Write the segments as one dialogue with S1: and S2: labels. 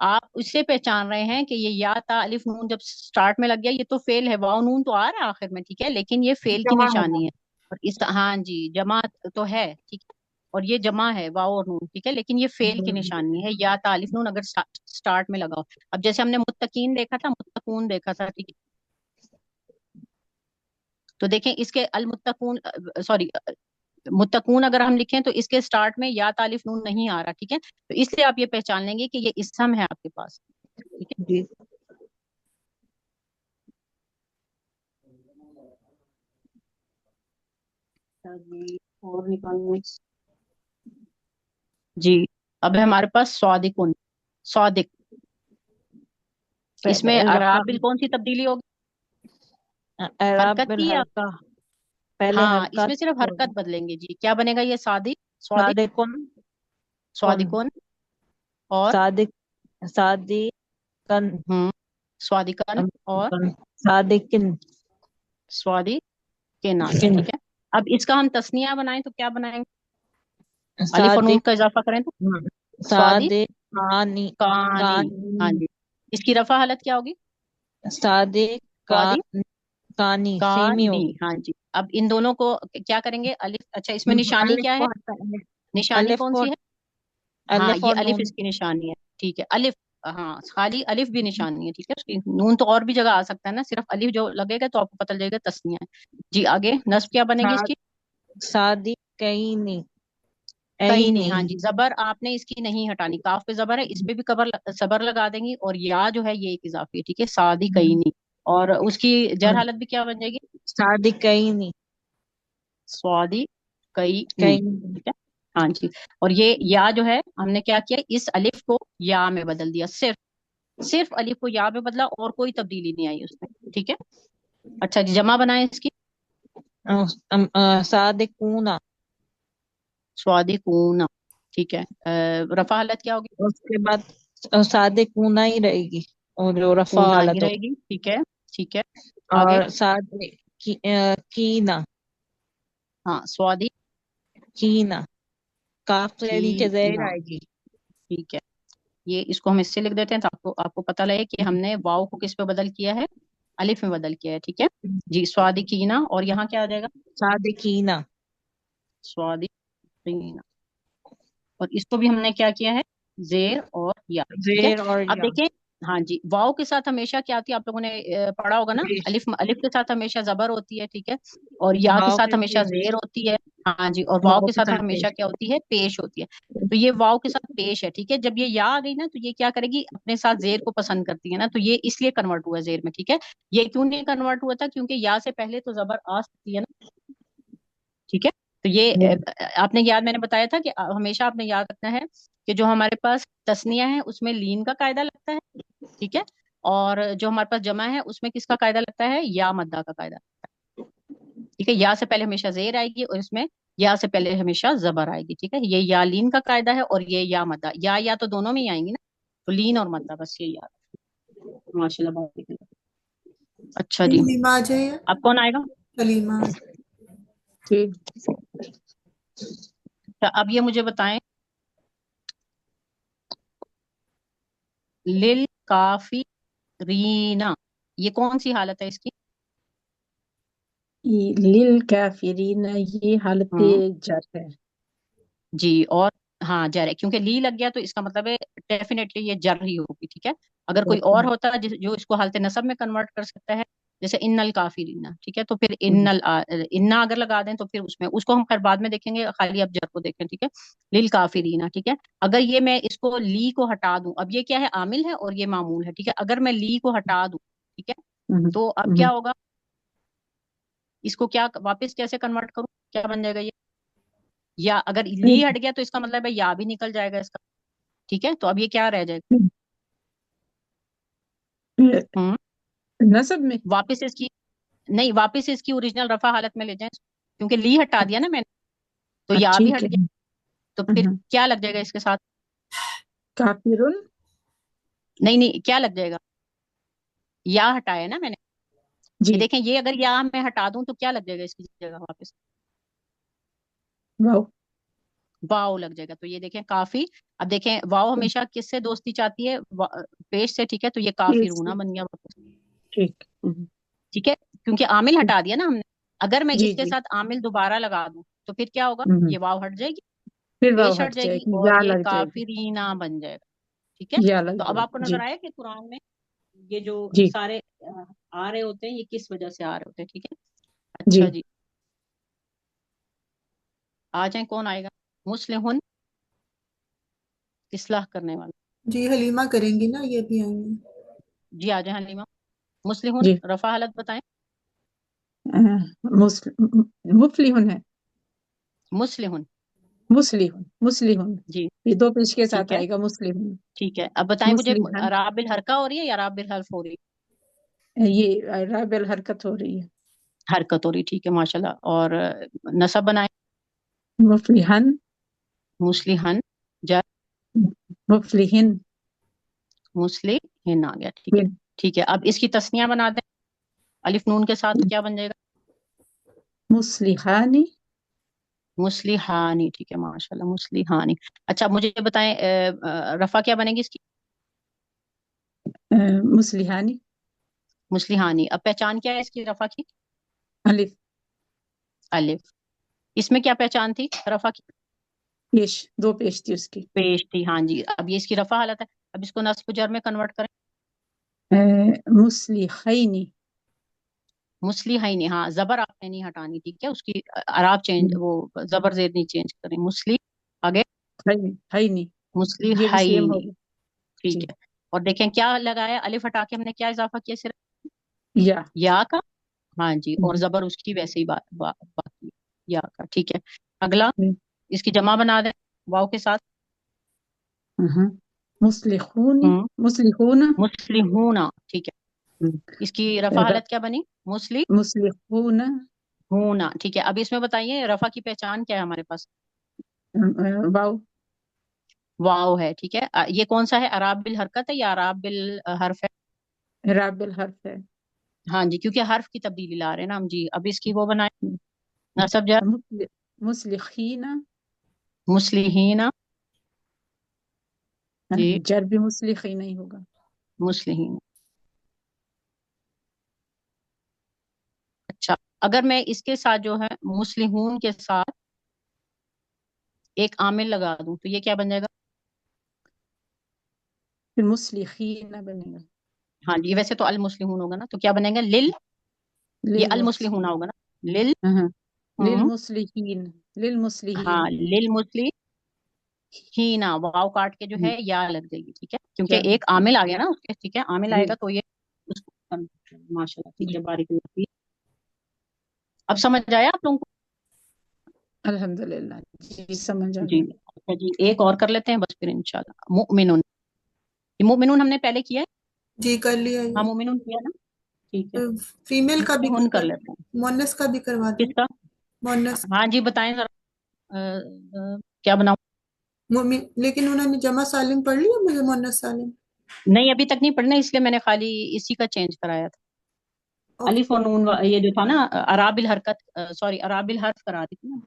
S1: آپ اس سے پہچان رہے ہیں کہ یہ یا تا الف نون جب سٹارٹ میں لگ گیا، یہ تو فیل ہے، واؤ نون تو آ رہا ہے آخر میں، ٹھیک ہے، لیکن یہ فیل کی
S2: جمع ہے وہ۔
S1: نشانی ہے، اور اس ہاں جی جمع تو ہے، ٹھیک ہے، اور یہ جمع ہے واؤ اور نون، ٹھیک ہے، لیکن یہ فیل کی نشانی ہے یا تا الف نون اگر سٹارٹ میں لگا ہو۔ اب جیسے ہم نے متقین دیکھا تھا، متقون دیکھا تھا، ٹھیک ہے، تو دیکھیں اس کے المتقون، سوری متقون اگر ہم لکھیں تو اس کے سٹارٹ میں یا تا الف نون نہیں آ رہا، ٹھیک ہے، تو اس لیے آپ یہ پہچان لیں گے کہ یہ اسم ہے آپ کے پاس، ٹھیک ہے۔
S3: جی
S1: جی اور نکالنے جی، اب ہے ہمارے پاس صادقون، صادق، اس میں
S3: رفع
S1: اعراب کون سی تبدیلی ہوگی؟
S3: اعراب
S1: حرکت کی یا
S3: بالحرکہ، پہلے
S1: ہاں اس میں
S3: حرکت
S1: صرف حرکت بدلیں گے جی، کیا بنے گا یہ صادق، صادق،
S3: صادقن کن
S1: صادقون اور
S3: صادق صادقن
S1: ہم صادقن اور
S3: صادقن
S1: صادق کے نان،
S3: کن
S1: ٹھیک ہے۔ اب اس کا ہم تسنیہ بنائیں تو کیا بنائیں گے؟ الف اور نون
S3: صادق
S1: کا اضافہ کریں تو صادق
S3: صادقانی
S1: کانی، ہاں
S3: کانی
S1: جی، اس کی رفع حالت کیا ہوگی؟ صادق
S3: صادقانی سیمی
S1: کانی،
S3: ہوگی
S1: ہاں جی۔ اب ان دونوں کو کیا کریں گے؟ الف، اچھا اس میں نشانی
S3: الف
S1: کیا
S3: کو
S1: ہے؟
S3: ہٹائیں گے،
S1: نشانی
S3: الف
S1: کون
S3: کو
S1: سی ہے؟ ہاں
S3: الف
S1: یہ
S3: اور
S1: الف
S3: نون
S1: اس کی نشانی ہے، ٹھیک ہے، الف، ہاں خالی الف بھی نشانی ہے، ٹھیک ہے، اس کی نون تو اور بھی جگہ آ سکتا ہے نا، صرف الف جو لگے گا تو آپ کو پتہ چلے گا تسنیہ ہے جی۔ آگے نصب کیا بنے گی اس کی؟
S3: صادقینی
S1: کہیں نہیں،
S3: عینی
S1: ہاں جی، زبر آپ نے اس کی نہیں ہٹانی، کاف پہ زبر ہے، اس پہ بھی صبر لگا دیں گی، اور یا جو ہے یہ ایک اضافی ہے، ٹھیک ہے، سادی کہیں نہیں، اور اس کی جر حالت بھی کیا بن جائے گی؟
S3: صادقینی
S1: سوادی کئی نہیں،
S3: کہیں
S1: ٹھیک ہے، ہاں جی، اور یہ یا جو ہے ہم نے کیا کیا، اس الف کو یا میں بدل دیا، صرف الف کو یا میں بدلا، اور کوئی تبدیلی نہیں آئی اس میں، ٹھیک ہے۔ اچھا جی جمع بنائیں اس کی،
S3: صادقون
S1: سوادی کونا، ٹھیک ہے، رفع حالت کیا ہوگی؟
S3: اس کے بعد صادقون ہی رہے گی اور جو رفع
S1: کونا ہی
S3: حالت
S1: رہے
S3: ہوگی،
S1: گی، ٹھیک ہے، ٹھیک ہے، آگے
S3: اور کینا
S1: ہاں سوادی
S3: کینا کاف سے نیچے زیر
S1: کینا،
S3: آئے گی،
S1: ٹھیک ہے، یہ اس کو ہم اس سے لکھ دیتے ہیں تو آپ کو پتہ لگے کہ ہم نے واؤ کو کس پہ بدل کیا ہے؟ الف میں بدل کیا ہے، ٹھیک ہے جی، سوادی کینا، اور یہاں کیا آ جائے گا؟
S3: صادقینا
S1: سوادی کینا، اور اس کو بھی ہم نے کیا کیا ہے؟ زیر اور یا، ٹھیک ہے۔
S3: زیر اور
S1: اب
S3: یا
S1: دیکھیں ہاں جی، واؤ کے ساتھ ہمیشہ کیا ہوتی ہے، آپ لوگوں نے پڑھا ہوگا نا،
S3: پیش
S1: الف کے ساتھ ہمیشہ زبر ہوتی ہے، ٹھیک ہے، اور یا کے
S3: واو
S1: ساتھ
S3: پہ
S1: ہمیشہ
S3: پیش
S1: زیر ہوتی ہے، ہاں جی، اور واؤ
S3: واو
S1: کے
S3: کے
S1: ساتھ
S3: ساتھ
S1: ہمیشہ
S3: پیش
S1: کیا ہوتی ہے؟ پیش ہوتی ہے، تو یہ واؤ کے ساتھ پیش ہے، ٹھیک ہے، جب یہ یا آ گئی نا تو یہ کیا کرے گی؟ اپنے ساتھ زیر کو پسند کرتی ہے نا، تو یہ اس لیے کنورٹ ہوا زیر میں، ٹھیک ہے، یہ کیوں نہیں کنورٹ ہوا تھا؟ کیونکہ یا سے پہلے تو زبر آ سکتی ہے نا، ٹھیک ہے، تو یہ آپ نے یاد، میں نے بتایا تھا کہ ہمیشہ آپ نے یاد رکھنا ہے کہ جو ہمارے پاس تسنیہ ہے اس میں لین کا قاعدہ لگتا ہے، ٹھیک ہے، اور جو ہمارے پاس جمع ہے اس میں کس کا قاعدہ لگتا ہے؟ یا مدہ کا قاعدہ، ٹھیک ہے، یا سے پہلے ہمیشہ زیر آئے گی، اور اس میں یا سے پہلے ہمیشہ زبر آئے گی، ٹھیک ہے، یہ یا لین کا قاعدہ ہے، اور یہ یا مدہ، یا تو دونوں میں ہی آئیں گی نا، تو لین اور مدہ، بس یہ یاد، ماشاء اللہ بہت اچھا جی۔
S4: حلیمہ آ جائیے،
S1: اب کون آئے گا؟
S4: حلیمہ
S3: ٹھیک
S1: اب یہ مجھے بتائیں، لل کافی رینا، یہ کون سی حالت ہے اس کی؟
S5: للکافرین یہ حالت
S1: ہاں
S5: جر ہے۔
S1: جی، اور ہاں جر ہے، کیونکہ لی لگ گیا تو اس کا مطلب ہے ڈیفینیٹلی یہ جر ہی ہوگی، ٹھیک ہے، اگر کوئی اور ہوتا ہے جو اس کو حالت نصب میں کنورٹ کر سکتا ہے، جیسے ان الکافرین، ٹھیک ہے، تو پھر انا اگر لگا دیں تو پھر اس کو ہم خیر بعد میں دیکھیں گے، خالی اب جر کو دیکھیں، ٹھیک ہے، للکافرین، ٹھیک ہے، اگر یہ میں اس کو لی کو ہٹا دوں، اب یہ کیا ہے؟ عامل ہے اور یہ معمول ہے، ٹھیک ہے، اگر میں لی کو ہٹا دوں، ٹھیک ہے، تو اب کیا ہوگا؟ اس کو کیا واپس کیسے کنورٹ کروں؟ کیا بن جائے گا یہ؟ یا اگر لی ہٹ گیا تو اس کا مطلب ہے یا بھی نکل جائے گا اس کا، ٹھیک ہے، تو اب یہ کیا رہ جائے گا؟
S5: نصب میں
S1: واپس اس کی نہیں، واپس اس کی اوریجنل رفع حالت میں لے جائیں، کیونکہ لی ہٹا دیا نا میں نے، تو یا بھی
S5: ٹھیک
S1: ہٹ
S5: ہے،
S1: گیا، تو پھر کیا لگ جائے گا اس کے ساتھ؟
S5: کافرون
S1: نہیں نہیں، کیا لگ جائے گا؟ یا ہٹایا نا میں نے،
S5: جی،
S1: یہ دیکھیں، یہ اگر یا میں ہٹا دوں تو کیا لگ جائے گا اس کی جگہ واپس؟
S5: واو
S1: واو لگ جائے گا. تو یہ دیکھیں کافی. اب دیکھیں واو ہمیشہ کس سے دوستی چاہتی ہے؟ پیش سے. ٹھیک ہے، تو یہ کافی
S5: پیش سے.
S1: رونا بن گیا واپس.
S5: ٹھیک.
S1: ٹھیک ہے، کیونکہ عامل ہٹا دیا نا ہم نے. اگر میں
S5: جی
S1: اس کے
S5: جی.
S1: ساتھ عامل دوبارہ لگا دوں تو پھر کیا ہوگا؟
S5: ہوں.
S1: یہ واو ہٹ جائے گی،
S5: پھر واو
S1: پیش ہٹ
S5: ہٹ
S1: جائے
S5: جائے
S1: گی،
S5: گی،
S1: اور
S5: یا
S1: یہ
S5: لگ جائے گی.
S1: کافرینا بن جائے گا. ٹھیک ہے،
S5: یا لگ
S1: تو اب
S5: جائے
S1: آپ کو
S5: گی.
S1: نظر
S5: جی
S1: آیا کہ قرآن میں یہ جو
S5: جی
S1: سارے آ رہے ہوتے ہیں یہ کس وجہ سے آ رہے ہوتے ہیں. ٹھیک ہے،
S5: جی.
S1: اچھا جی. آ جائیں، کون آئے گا؟ مسلمون، اصلاح کرنے والا.
S4: جی حلیمہ کریں گی نا، یہ بھی آئیں گے.
S1: جی آ جائیں حلیمہ. مسلمون
S5: جی.
S1: رفع حالت بتائیں.
S5: مفلحون ہے.
S1: مسلمون.
S5: مسلحون
S1: جی
S5: یہ دو پیش کے
S1: ٹھیک
S5: ساتھ
S1: ہے،
S5: آئے گا. مسلحون.
S1: ٹھیک ہے. اب بتائیں مجھے،
S5: مسلحن
S1: اعراب بالحرکہ ہو رہی ہے یا اعراب بالحرف ہو رہی ہے؟
S5: یہ راب الحرکت ہو رہی ہے.
S1: حرکت ہو رہی. ٹھیک ہے ماشاء اللہ. اور نصب بنائیں.
S5: مفلحن.
S1: مسلحن. جر.
S5: مفلحن.
S1: مسلحن آ گیا. ٹھیک ہے. ٹھیک ہے، اب اس کی تسنیہ بنا دیں الف نون کے ساتھ. کیا بن جائے گا؟
S5: مصلحانی.
S1: مسلحانی. ٹھیک ہے ماشاء اللہ، مسلحانی. اچھا مجھے بتائیں رفع کیا بنے گی اس کی؟
S5: مصلحانی.
S1: مسلحانی. اب پہچان کیا ہے اس کی رفع کی؟
S5: الف.
S1: الف. اس میں کیا پہچان تھی رفع کی؟
S5: پیش، دو پیش تھی اس کی.
S1: پیش تھی. ہاں جی. اب یہ اس کی رفع حالت ہے. اب اس کو نصب جر میں کنورٹ کریں.
S5: مصلحین.
S1: مسلحین. ہاں زبر آپ نے نہیں ہٹانی. ٹھیک ہے، اس کی اعراب چینج، وہ زبر زیر نہیں چینج کریں. مسلح. آگے
S5: حین. یہ بھی سیم
S1: مسلحین.
S5: ہوگا.
S1: ٹھیک
S5: جی.
S1: ہے. اور دیکھیں کیا لگایا، الف ہٹا کے ہم نے کیا اضافہ کیا؟ صرف
S5: یا.
S1: یا کا. ہاں جی، اور زبر اس کی ویسے ہی باقی یا کا. ٹھیک ہے. اگلا اس کی جمع بنا دیں واو کے ساتھ.
S5: مصلحون.
S1: ہوں.
S5: مصلحون.
S1: مسلحون. ٹھیک ہے. اس کی رفع حالت کیا بنی؟
S5: مصلحون.
S1: مسلحون. ٹھیک ہے. اب اس میں بتائیے رفع کی پہچان کیا ہے ہمارے پاس؟
S5: واو.
S1: واو ہے. ٹھیک ہے. یہ کون سا ہے؟ اعراب بالحرکت ہے یا اعراب بالحرف ہے؟
S5: راب الحرف ہے.
S1: ہاں جی، کیونکہ حرف کی تبدیلی لا رہے ہیں نا ہم. جی اب اس کی وہ بنائیں نصب جر.
S5: مصلحین.
S1: مسلحین. جی
S5: جر بھی مصلحین نہیں ہوگا.
S1: مسلحین. اچھا، اگر میں اس کے ساتھ جو ہے مسلحون کے ساتھ ایک عامل لگا دوں تو یہ کیا بن جائے گا؟
S5: پھر مصلحین بنے گا.
S1: ہاں جی، ویسے تو المسلحون ہوگا نا، تو کیا بنے گا؟ یہ المسلحون ہوگا نا. لل.
S5: للمصلحین.
S1: ہاں
S5: للمصلحین.
S1: للمسلحین. واو کاٹ کے جو
S5: جی.
S1: ہے یا لگ جائے گی. ٹھیک ہے،
S5: کیا.
S1: کیونکہ ایک عامل آ گیا نا اس کے. ٹھیک ہے، عامل آئے
S5: جی
S1: گا تو یہ اس کو ماشاء اللہ. ٹھیک
S5: جی.
S1: ہے، بارک اللہ فیک. اب سمجھ آیا آپ لوگوں
S5: الحمدللہ. جی سمجھ آ
S1: کو؟ جی
S5: گیا.
S1: اچھا جی، ایک اور کر لیتے ہیں بس پھر انشاءاللہ. مؤمنون. یہ مؤمنون ہم نے پہلے کیا ہے.
S4: جی کر لیا
S1: ہاں
S4: یہ.
S1: مؤمنون کیا نا. ٹھیک ہے،
S4: فیمیل کا بھی
S1: مسلمون کر لیتے ہیں.
S4: مونس کا بھی کروا دیں.
S1: کس کا؟
S4: مونس.
S1: ہاں جی بتائیں ذرا. کیا بناؤں؟
S4: لیکن انہوں نے جمع سالم پڑھ لیا مجھے مونس سالم.
S1: نہیں ابھی تک نہیں پڑھنا، اس لیے میں نے خالی اسی کا چینج کرایا تھا. الف اور نون یہ جو تھا نا اعراب الحرکت، سوری اعراب الحرف کرا دی تھی نا.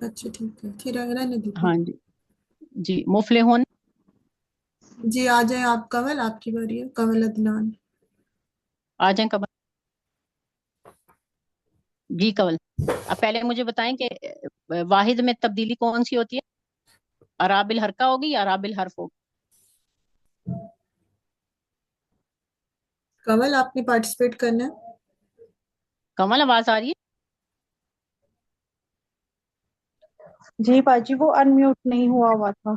S4: اچھا ٹھیک ہے، پھر رہنے دیتے.
S1: ہاں جی. جی مفلحون.
S4: جی آ جائیں آپ. کمل آپ کی باری ہے. کمل عدنان.
S1: آ جائیں کب؟ جی کول. اب پہلے مجھے بتائیں کہ واحد میں تبدیلی کون سی ہوتی ہے؟ اعراب الحرکہ ہوگی یا اعراب الحرف ہوگی؟
S4: کمل آپ نے پارٹیسپیٹ کرنا ہے.
S1: کمل آواز آ رہی ہے؟
S6: جی باجی وہ انمیوٹ نہیں ہوا تھا.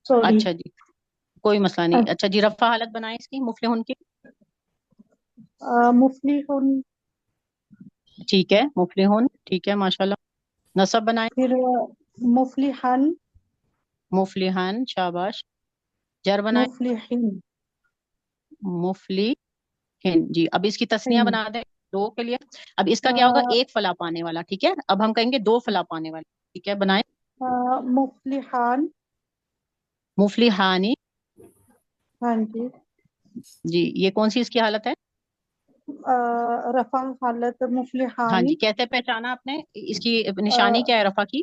S6: سوری.
S1: اچھا جی کوئی مسئلہ نہیں. اچھا جی رفع حالت بنائیں اس کی مفلحون کی.
S6: مفلحون.
S1: ٹھیک ہے مفلحون. ٹھیک ہے ماشاءاللہ. نصب بنائیں.
S6: پھر مفلحن.
S1: مفلحان. شاباش. جر بنائیں.
S6: مفلحین.
S1: مفلحین. جی اب اس کی تسنیہ بنا دیں دو کے لیے. اب اس کا کیا ہوگا؟ ایک فلا پانے والا. ٹھیک ہے، اب ہم کہیں گے دو فلا پانے والا. ٹھیک ہے بنائیں.
S6: مفلحان.
S1: مفلحانی.
S6: ہاں جی.
S1: جی یہ کون سی اس کی حالت ہے؟
S6: رفع حالت
S1: ہاں
S6: مفلحانی.
S1: جی کیسے پہچانا آپ نے؟ اس کی نشانی کیا ہے رفع کی؟